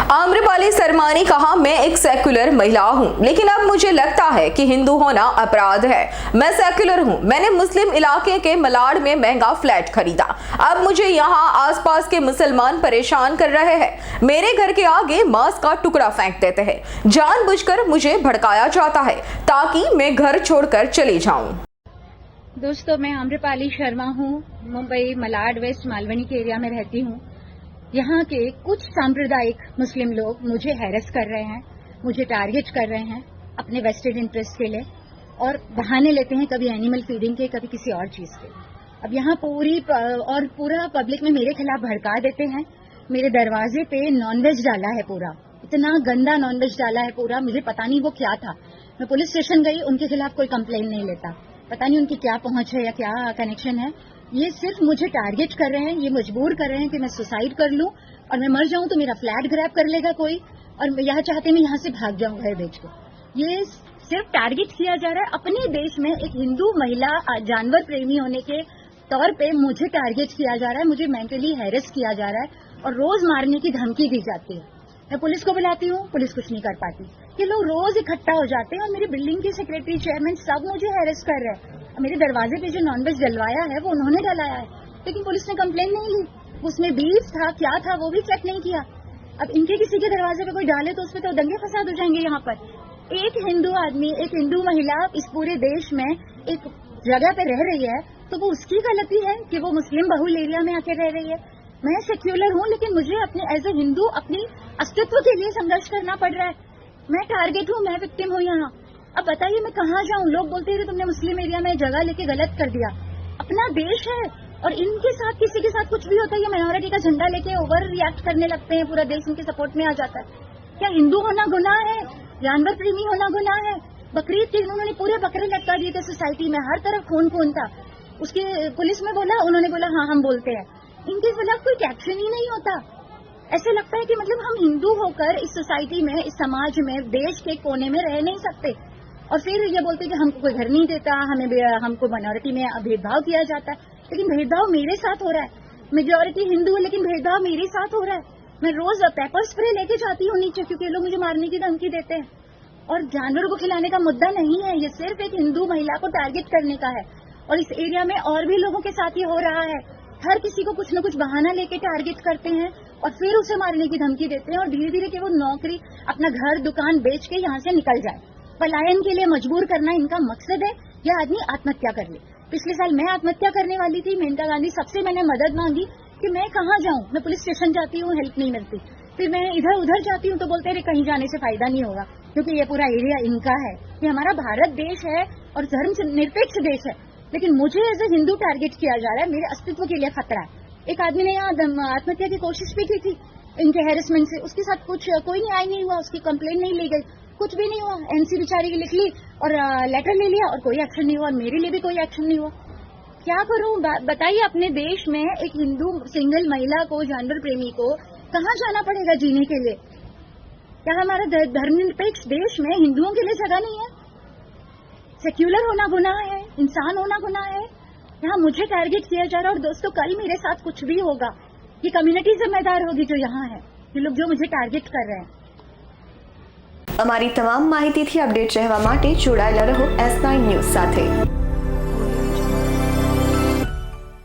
आम्रपाली शर्मा ने कहा, मैं एक सेक्युलर महिला हूं, लेकिन अब मुझे लगता है कि हिंदू होना अपराध है। मैं सेक्युलर हूं। मैंने मुस्लिम इलाके के मलाड में महंगा फ्लैट खरीदा। अब मुझे यहां आसपास के मुसलमान परेशान कर रहे हैं। मेरे घर के आगे मांस का टुकड़ा फेंक देते हैं। जानबूझकर मुझे भड़काया जाता है ताकि मैं घर छोड़कर चली जाऊं। दोस्तों, मैं आम्रपाली शर्मा हूं। मुंबई मलाड वेस्ट मालवनी के एरिया में रहती हूं। यहाँ के कुछ सांप्रदायिक मुस्लिम लोग मुझे हैरेस कर रहे हैं, मुझे टारगेट कर रहे हैं अपने वेस्टेड इंटरेस्ट के लिए, और बहाने लेते हैं कभी एनिमल फीडिंग के, कभी किसी और चीज के। अब यहाँ पूरा पब्लिक में मेरे खिलाफ भड़का देते हैं। मेरे दरवाजे पे नॉनवेज डाला है, पूरा इतना गंदा नॉनवेज डाला है पूरा। मुझे पता नहीं वो क्या था। मैं पुलिस स्टेशन गई, उनके खिलाफ कोई कंप्लेन नहीं लेता। पता नहीं उनकी क्या पहुंच है या क्या कनेक्शन है। ये सिर्फ मुझे टारगेट कर रहे हैं, ये मजबूर कर रहे हैं कि मैं सुसाइड कर लूं और मैं मर जाऊं तो मेरा फ्लैट ग्रैब कर लेगा कोई, और यह चाहते मैं यहां से भाग जाऊं घर बेच के। ये सिर्फ टारगेट किया जा रहा है। अपने देश में एक हिंदू महिला जानवर प्रेमी होने के तौर पे मुझे टारगेट किया जा रहा है, मुझे मेंटली हैरेस किया जा रहा है और रोज मारने की धमकी दी जाती है। मैं पुलिस को बुलाती हूँ, पुलिस कुछ नहीं कर पाती। ये लोग रोज इकट्ठा हो जाते हैं और मेरी बिल्डिंग के सेक्रेटरी, चेयरमैन सब मुझे हैरेस कर रहे हैं। मेरे दरवाजे पे जो नॉनवेज डलवाया है वो उन्होंने डलाया है, लेकिन पुलिस ने कंप्लेन नहीं ली। उसमें बीफ था, क्या था वो भी चेक नहीं किया। अब इनके किसी के दरवाजे पे कोई डाले तो उसपे तो दंगे फसाद हो जाएंगे। यहाँ पर एक हिंदू आदमी, एक हिंदू महिला इस पूरे देश में एक जगह पे रह रही है, तो वो उसकी गलती है कि वो मुस्लिम बहुल एरिया में आके रह रही है। मैं सेक्युलर हूँ, लेकिन मुझे अपने एज ए हिंदू अपनी अस्तित्व के लिए संघर्ष करना पड़ रहा है। मैं टारगेट हूँ, मैं विक्टिम हूँ यहाँ। अब बताइए मैं कहाँ जाऊँ? लोग बोलते हैं तुमने मुस्लिम एरिया में जगह लेके गलत कर दिया। अपना देश है और इनके साथ किसी के साथ कुछ भी होता है, ये माइनॉरिटी का झंडा लेके ओवर रिएक्ट करने लगते हैं, पूरा देश उनके सपोर्ट में आ जाता है। क्या हिंदू होना गुनाह है? जानवर प्रेमी होना गुनाह है? बकरीद के दिन उन्होंने पूरे बकरे लटका दिए थे सोसाइटी में, हर तरफ खून था। उसके पुलिस में बोला, उन्होंने बोला हाँ हम बोलते हैं। इनके खिलाफ कोई एक्शन ही नहीं होता। ऐसे लगता है कि मतलब हम हिंदू होकर इस सोसाइटी में, इस समाज में, देश के कोने में रह नहीं सकते, और फिर ये बोलते कि हमको कोई घर नहीं देता, हमको माइनॉरिटी में भेदभाव किया जाता है। लेकिन भेदभाव मेरे साथ हो रहा है। मेजॉरिटी हिंदू है लेकिन भेदभाव मेरे साथ हो रहा है। मैं रोज पेपर स्प्रे लेके जाती हूँ नीचे, क्योंकि ये लोग मुझे मारने की धमकी देते हैं। और जानवरों को खिलाने का मुद्दा नहीं है, ये सिर्फ एक हिंदू महिला को टारगेट करने का है। और इस एरिया में और भी लोगों के साथ ये हो रहा है। हर किसी को कुछ न कुछ बहाना लेके टारगेट करते हैं और फिर उसे मारने की धमकी देते हैं, और धीरे धीरे कि वो नौकरी, अपना घर दुकान बेच के यहाँ से निकल जाए। पलायन के लिए मजबूर करना इनका मकसद है। यह आदमी आत्महत्या कर ले। पिछले साल मैं आत्महत्या करने वाली थी। मेनका गांधी सबसे मैंने मदद मांगी कि मैं कहाँ जाऊँ। मैं पुलिस स्टेशन जाती हूँ, हेल्प नहीं मिलती। फिर मैं इधर उधर जाती हूँ तो बोलते हैं कहीं जाने से फायदा नहीं होगा, क्योंकि ये पूरा एरिया इनका है। ये हमारा भारत देश है और धर्म निरपेक्ष देश है, लेकिन मुझे एज ए हिंदू टारगेट किया जा रहा है। मेरे अस्तित्व के लिए खतरा है। एक आदमी ने यहाँ आत्महत्या की कोशिश भी की थी इनके हैरेसमेंट से। उसके साथ कोई न्याय नहीं हुआ, उसकी कंप्लेन नहीं ली गई, कुछ भी नहीं हुआ। एनसी बेचारी की लिख ली और लेटर ले लिया और कोई एक्शन नहीं हुआ, और मेरे लिए भी कोई एक्शन नहीं हुआ। क्या करूं बताइए? अपने देश में एक हिंदू सिंगल महिला को, जानवर प्रेमी को कहाँ जाना पड़ेगा जीने के लिए? क्या हमारा धर्मनिरपेक्ष देश में हिंदुओं के लिए जगह नहीं है? सेक्युलर होना गुनाह है, इंसान होना गुनाह है। यहाँ मुझे टारगेट किया जा रहा है। और दोस्तों, कल मेरे साथ कुछ भी होगा, ये कम्युनिटी जिम्मेदार होगी जो यहाँ है, ये लोग जो मुझे टारगेट कर रहे हैं। અમારી તમામ માહિતીથી અપડેટ રહેવા માટે જોડાયેલા રહો S9 ન્યૂઝ સાથે।